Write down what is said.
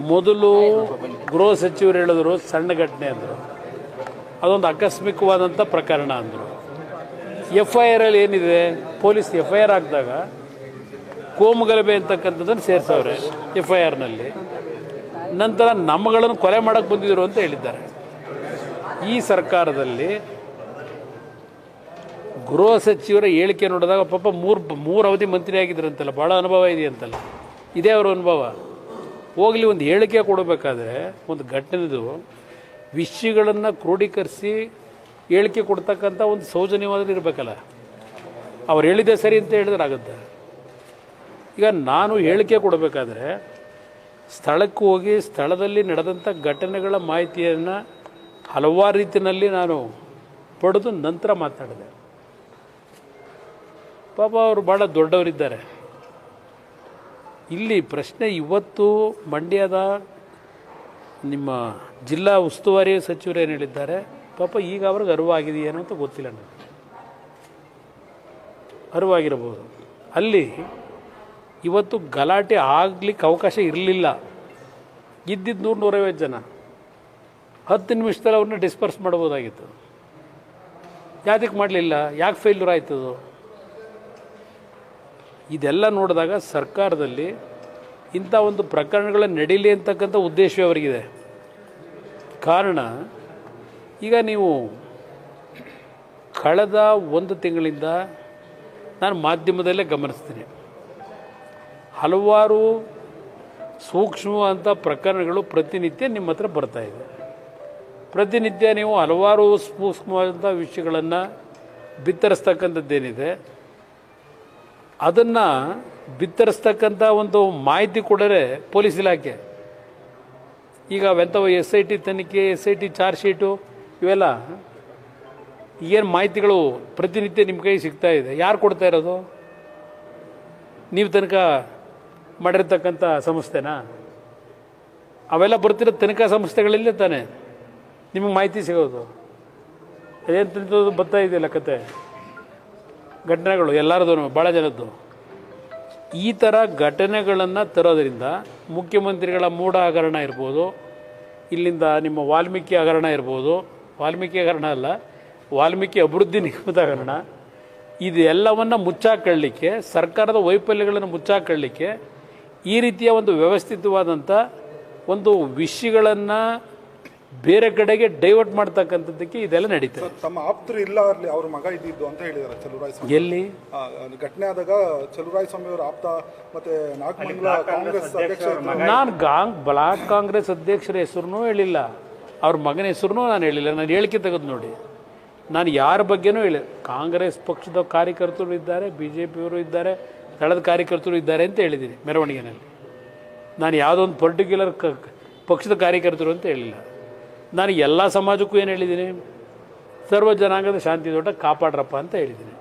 ಮೊದಲು ಗೃಹ ಸಚಿವರು ಹೇಳಿದ್ರು ಸಣ್ಣ ಘಟನೆ ಅಂದರು, ಅದೊಂದು ಆಕಸ್ಮಿಕವಾದಂಥ ಪ್ರಕರಣ ಅಂದರು. FIR ಅಲ್ಲಿ ಏನಿದೆ, ಪೊಲೀಸ್ FIR ಹಾಕಿದಾಗ ಕೋಮುಗಲಭೆ ಅಂತಕ್ಕಂಥದ್ದನ್ನು ಸೇರಿಸವ್ರೆ FIRನಲ್ಲಿ. ನಂತರ ನಮ್ಮಗಳನ್ನು ಕೊಲೆ ಮಾಡೋಕ್ಕೆ ಬಂದಿದ್ರು ಅಂತ ಹೇಳಿದ್ದಾರೆ. ಈ ಸರ್ಕಾರದಲ್ಲಿ ಗೃಹ ಸಚಿವರ ಹೇಳಿಕೆ ನೋಡಿದಾಗ ಪಾಪ ಮೂರು ಅವಧಿ ಮಂತ್ರಿ ಆಗಿದ್ರಂತಲ್ಲ, ಭಾಳ ಅನುಭವ ಇದೆಯಂತಲ್ಲ, ಇದೇ ಅವರ ಅನುಭವ. ಹೋಗಲಿ, ಒಂದು ಹೇಳಿಕೆ ಕೊಡಬೇಕಾದ್ರೆ ಒಂದು ಘಟನೆದು ವಿಷಯಗಳನ್ನು ಕ್ರೋಢೀಕರಿಸಿ ಹೇಳಿಕೆ ಕೊಡ್ತಕ್ಕಂಥ ಒಂದು ಸೌಜನ್ಯವಾದರೂ ಇರಬೇಕಲ್ಲ. ಅವ್ರು ಹೇಳಿದ್ದೆ ಸರಿ ಅಂತ ಹೇಳಿದ್ರೆ ಆಗುತ್ತೆ. ಈಗ ನಾನು ಹೇಳಿಕೆ ಕೊಡಬೇಕಾದ್ರೆ ಸ್ಥಳಕ್ಕೆ ಹೋಗಿ ಸ್ಥಳದಲ್ಲಿ ನಡೆದಂಥ ಘಟನೆಗಳ ಮಾಹಿತಿಯನ್ನು ಹಲವಾರು ರೀತಿಯಲ್ಲಿ ನಾನು ಪಡೆದು ನಂತರ ಮಾತಾಡಿದೆ. ಪಾಪ ಅವರು ಭಾಳ ದೊಡ್ಡವರಿದ್ದಾರೆ. ಇಲ್ಲಿ ಪ್ರಶ್ನೆ ಇವತ್ತು ಮಂಡ್ಯದ ನಿಮ್ಮ ಜಿಲ್ಲಾ ಉಸ್ತುವಾರಿ ಸಚಿವರು ಏನು ಹೇಳಿದ್ದಾರೆ, ಪಾಪ ಈಗ ಅವ್ರಿಗೆ ಅರಿವಾಗಿದೆಯೇನೋ ಅಂತ ಗೊತ್ತಿಲ್ಲ ನನಗೆ. ಅರಿವಾಗಿರ್ಬೋದು. ಅಲ್ಲಿ ಇವತ್ತು ಗಲಾಟೆ ಆಗಲಿಕ್ಕೆ ಅವಕಾಶ ಇರಲಿಲ್ಲ. ಇದ್ದಿದ್ದು 100-150 ಜನ 10 ನಿಮಿಷದಲ್ಲಿ ಅವ್ರನ್ನ ಡಿಸ್ಪರ್ಸ್ ಮಾಡ್ಬೋದಾಗಿತ್ತು. ಯಾತಕ್ಕೆ ಮಾಡಲಿಲ್ಲ? ಯಾಕೆ ಫೇಲ್ಯೂರ್ ಆಯ್ತದು? ಇದೆಲ್ಲ ನೋಡಿದಾಗ ಸರ್ಕಾರದಲ್ಲಿ ಇಂಥ ಒಂದು ಪ್ರಕರಣಗಳ ನಡೀಲಿ ಅಂತಕ್ಕಂಥ ಉದ್ದೇಶವೇ ಅವರಿಗಿದೆ. ಕಾರಣ, ಈಗ ನೀವು ಕಳೆದ 1 ತಿಂಗಳಿಂದ ನಾನು ಮಾಧ್ಯಮದಲ್ಲೇ ಗಮನಿಸ್ತೀನಿ, ಹಲವಾರು ಸೂಕ್ಷ್ಮವಾದಂಥ ಪ್ರಕರಣಗಳು ಪ್ರತಿನಿತ್ಯ ನಿಮ್ಮ ಹತ್ರ ಬರ್ತಾಯಿದೆ. ಪ್ರತಿನಿತ್ಯ ನೀವು ಹಲವಾರು ಸೂಕ್ಷ್ಮವಾದಂಥ ವಿಷಯಗಳನ್ನು ಬಿತ್ತರಿಸ್ತಕ್ಕಂಥದ್ದೇನಿದೆ, ಅದನ್ನು ಬಿತ್ತರಿಸ್ತಕ್ಕಂಥ ಒಂದು ಮಾಹಿತಿ ಕೊಡರೆ ಪೊಲೀಸ್ ಇಲಾಖೆ. ಈಗ ಅವೆಂಥವು SIT ತನಿಖೆ, SIT ಚಾರ್ಜ್ ಶೀಟು, ಇವೆಲ್ಲ ಏನು ಮಾಹಿತಿಗಳು ಪ್ರತಿನಿತ್ಯ ನಿಮ್ಮ ಕೈ ಸಿಗ್ತಾ ಇದೆ, ಯಾರು ಕೊಡ್ತಾ ಇರೋದು? ನೀವು ತನಕ ಮಾಡಿರ್ತಕ್ಕಂಥ ಸಂಸ್ಥೆನಾ? ಅವೆಲ್ಲ ಬರ್ತಿರೋ ತನಿಖಾ ಸಂಸ್ಥೆಗಳಲ್ಲೇ ತಾನೆ ನಿಮಗೆ ಮಾಹಿತಿ ಸಿಗೋದು. ಅದೇನು ತಿಂತದ್ದು ಬರ್ತಾ ಇದೆಯಲ್ಲ ಕತೆ, ಘಟನೆಗಳು ಎಲ್ಲರದು, ಭಾಳ ಜನದ್ದು. ಈ ಥರ ಘಟನೆಗಳನ್ನು ತರೋದ್ರಿಂದ ಮುಖ್ಯಮಂತ್ರಿಗಳ ಮೂಢ ಹಗರಣ ಇರ್ಬೋದು, ಇಲ್ಲಿಂದ ನಿಮ್ಮ ವಾಲ್ಮೀಕಿ ಹಗರಣ ಇರ್ಬೋದು, ವಾಲ್ಮೀಕಿ ಹಗರಣ ಅಲ್ಲ, ವಾಲ್ಮೀಕಿ ಅಭಿವೃದ್ಧಿ ನಿಗಮದ ಹಗರಣ, ಇದೆಲ್ಲವನ್ನು ಮುಚ್ಚಾಕೊಳ್ಳಿಕ್ಕೆ, ಸರ್ಕಾರದ ವೈಫಲ್ಯಗಳನ್ನು ಮುಚ್ಚಾಕೊಳ್ಳಿಕ್ಕೆ ಈ ರೀತಿಯ ಒಂದು ವ್ಯವಸ್ಥಿತವಾದಂಥ ಒಂದು ವಿಷಯಗಳನ್ನು ಬೇರೆ ಕಡೆಗೆ ಡೈವರ್ಟ್ ಮಾಡ್ತಕ್ಕಂಥದ್ದಕ್ಕೆ ಇದೆಲ್ಲ ನಡೀತದೆ. ತಮ್ಮ ಆಪ್ತರು ಇಲ್ಲ ಅಲ್ಲಿ ಅವ್ರ ಮಗ ಇದ್ದಿದ್ದು ಅಂತ ಹೇಳಿದ್ದಾರೆ ಚಲುವರಾಯ ಸ್ವಾಮಿ. ಎಲ್ಲಿ ಘಟನೆ ಆದಾಗ ಚಲುವರಾಯ ಸ್ವಾಮಿ ಅವರ ಆಪ್ತ ಮತ್ತೆ ನಾಗಮಂಗಲ ಕಾಂಗ್ರೆಸ್ ಅಧ್ಯಕ್ಷ, ನಾನು ಬ್ಲಾಕ್ ಕಾಂಗ್ರೆಸ್ ಅಧ್ಯಕ್ಷರ ಹೆಸರು ಹೇಳಿಲ್ಲ, ಅವ್ರ ಮಗನ ಹೆಸರು ನಾನು ಹೇಳಿಲ್ಲ. ನಾನು ಹೇಳಿಕೆ ತೆಗೆದು ನೋಡಿ, ನಾನು ಯಾರ ಬಗ್ಗೆನೂ ಹೇಳಿ, ಕಾಂಗ್ರೆಸ್ ಪಕ್ಷದ ಕಾರ್ಯಕರ್ತರು ಇದ್ದಾರೆ, BJPಯವರು ಇದ್ದಾರೆ, ಸ್ಥಳದ ಕಾರ್ಯಕರ್ತರು ಇದ್ದಾರೆ ಅಂತ ಹೇಳಿದ್ದೀನಿ ಮೆರವಣಿಗೆಯಲ್ಲಿ. ನಾನು ಯಾವುದೊಂದು ಪರ್ಟಿಕ್ಯುಲರ್ ಪಕ್ಷದ ಕಾರ್ಯಕರ್ತರು ಅಂತ ಹೇಳಿಲ್ಲ. ನಾನು ಎಲ್ಲ ಸಮಾಜಕ್ಕೂ ಏನು ಹೇಳಿದ್ದೀನಿ, ಸರ್ವ ಜನಾಂಗದ ಶಾಂತಿ ದೊಡ್ಡ ಕಾಪಾಡ್ರಪ್ಪ ಅಂತ ಹೇಳಿದ್ದೀನಿ.